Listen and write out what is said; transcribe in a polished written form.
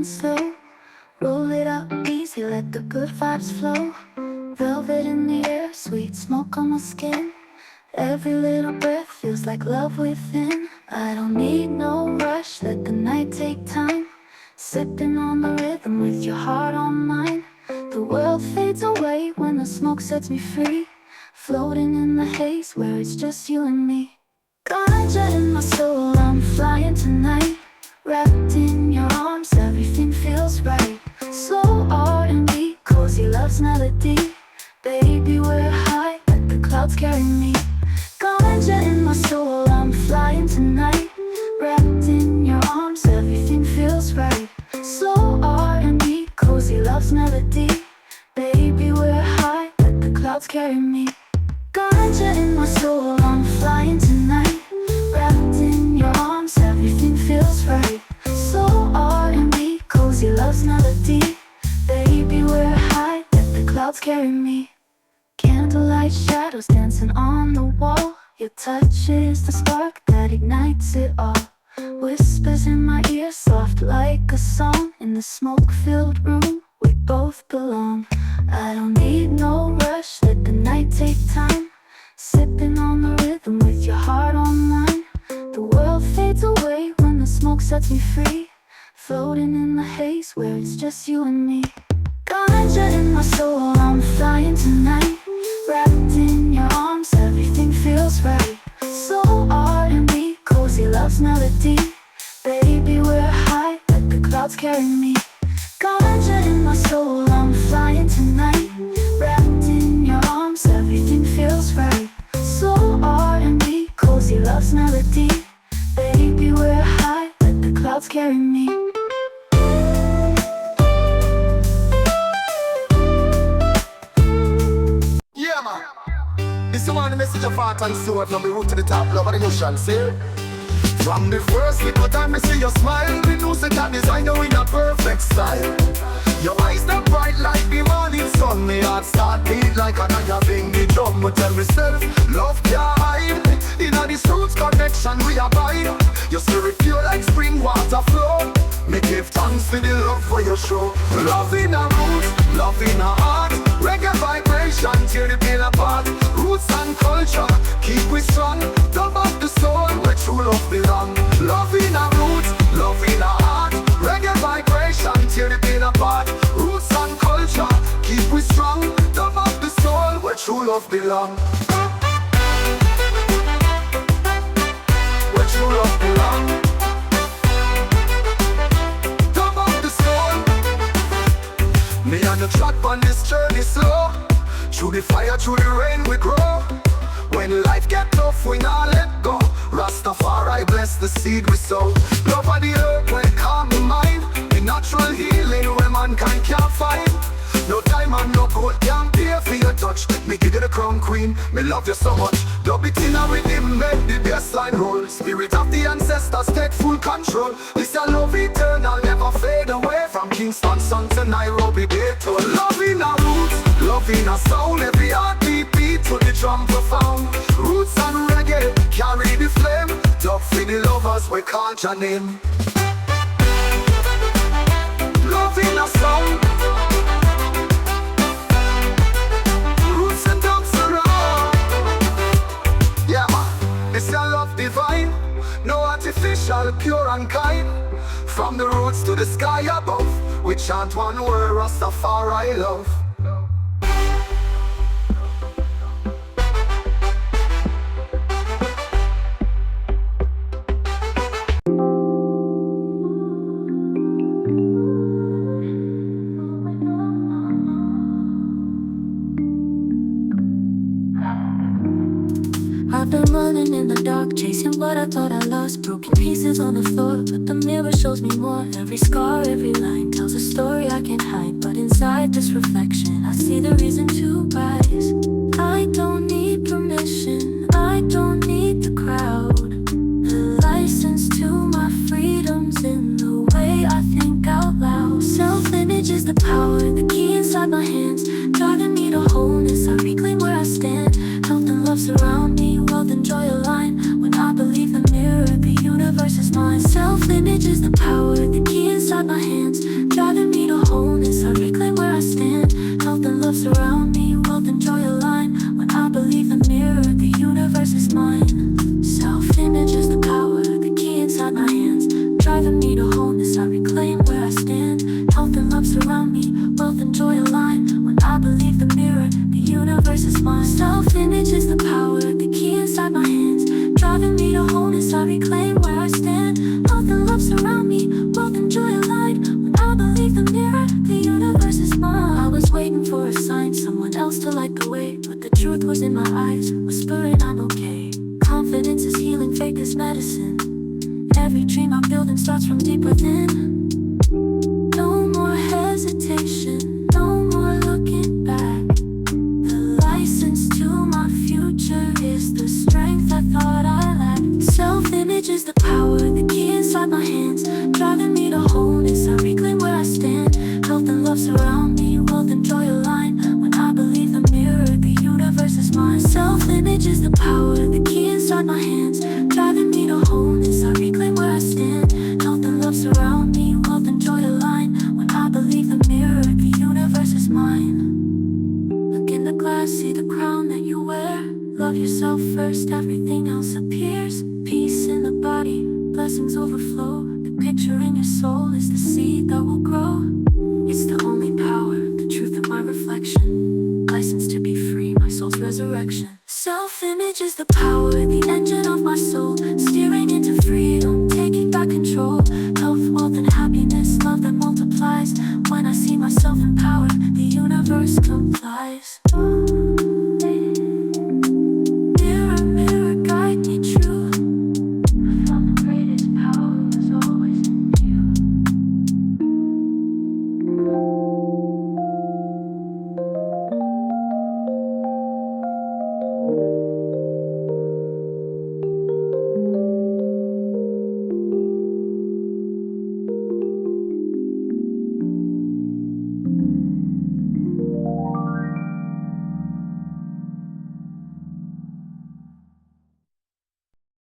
slow. Roll it up easy, let the good vibes flow. Velvet in the air, sweet smoke on my skin. Every little breath feels like love within. I don't need no rush, let the night take time. Sipping on the rhythm with your heart on mine. The world fades away when the smoke sets me free. Floating in the haze where it's just you and me. Ganja in my soul, I'm flying tonight. Wrapped in your arms, everything feels right. Slow R&B, cozy love's melody. Baby, we're high, let the clouds carry me. Ganja in my soul, I'm flying tonight. Wrapped in your arms, everything feels right. Slow R&B, cozy love's melody. Baby, we're high, let the clouds carry me. Ganja in my soul, I'm flying tonight. Wrapped in your arms, everything feels right. Slow R&B, cozy love's melody. Baby, we're high, let the clouds carry me. Candlelight shadows dancing on the wall. Your touch is the spark that ignites it all. Whispers in my ear, soft like a song. In the smoke-filled room, we both belong. I don't need no rush, let the night take time. Sipping on the rhythm with your heart on mine. The world fades away when the smoke sets me free. Floating in the haze where it's just you and me. Ganja in my soul, I'm flying tonight. Wrapped in your arms, everything feels right. Soul R&B, cozy love's melody. Baby, we're high, let the clouds carry me. Ganja in my soul, I'm flying tonight. Wrapped in your arms, everything feels right. Soul R&B, cozy love's melody. Baby, we're high, let the clouds carry me. Yeah, man. This one the message of heart and soul from the root to the top, love of the ocean, see? From the first little time I see your smile, we know say that design you in a perfect style. Your eyes not bright like the morning sun. My heart start beat like an iron thing. The drum will tell myself, love can't hide. In a this roots connection we abide. Your spirit pure like spring water flow. Me give thanks for the love for your show. Love in a roots, love in a heart. Reggae vibration, tear the pain apart. Roots and culture, keep we strong. Dub up the soul where true love belong. Love in a roots, love in a heart. Reggae vibration, tear the pain apart. Roots and culture, keep we strong. Dub up the soul where true love belong. Where true love belong. Dub up the soul. Me on the track on this journey slow. Through the fire, through the rain we grow. When life get tough, we not let go. Rastafari bless the seed we sow. Love of the earth when calm the mind. The natural healing where mankind can't find. No time and no gold can pay for your touch. Me give you the crown queen, me love you so much. Dub it in a rhythm, make the bassline roll. Spirit of the ancestors take full control. This a love eternal, never fade away. From Kingston sun to Nairobi Beatin. Love in our roots, love in our soul. Every heartbeat beat to the drum profound. Roots and reggae, carry the flame. Dub for the lovers, we call your name. Love in our soul. Roots and dubs around. Yeah man, this your love divine. No artificial, pure and kind. From the roots to the sky above, we chant one word, Rastafari love. I've been running in the dark, chasing what I thought I lost. Broken pieces on the floor, but the mirror shows me more. Every scar, every line tells a story I can't hide. But inside this reflection, I see the reason to rise. I don't need permission, I don't need the crowd. The license to my freedom's in the way I think out loud. Self-image is the power, the key inside my hands, driving me to wholeness. I reclaim where I stand. Health and love surround me, wealth and joy align. When I believe the mirror, the universe is mine. Self-image is the power, the key inside my hands, Driving me to wholeness, I reclaim where I stand. Health and love surround me, wealth and joy align. When I believe the mirror, the universe is mine. Self-image is the power, the key inside my hands. Driving me to wholeness, I reclaim where I stand. Health and love surround me, wealth and joy align. When I believe the mirror, the universe is mine. I was waiting for a sign, someone else to light the way, but the truth was in my eyes, whispering I'm okay. Confidence is healing, faith is medicine. Every dream I'm building starts from deep within. No more hesitation, no more looking back. The license to my future is the strength I thought I lacked. Self-image is the power, the key inside my hands. Driving me to wholeness, I reclaim where I stand. Health and love surround me, wealth and joy align. When I believe the mirror, the universe is mine. Self-image is the power, the key inside my hands. Driving me to wholeness, I reclaim where I stand. Health and love surround me, wealth and joy align. When I believe the mirror, the universe is mine. Look in the glass, see the crown that you wear. Love yourself first, everything else appears. Peace in the body, blessings overflow. The picture in your soul is the seed that will grow. It's the only power, the truth of my reflection. License to be free, my soul's resurrection. Self-image is the power,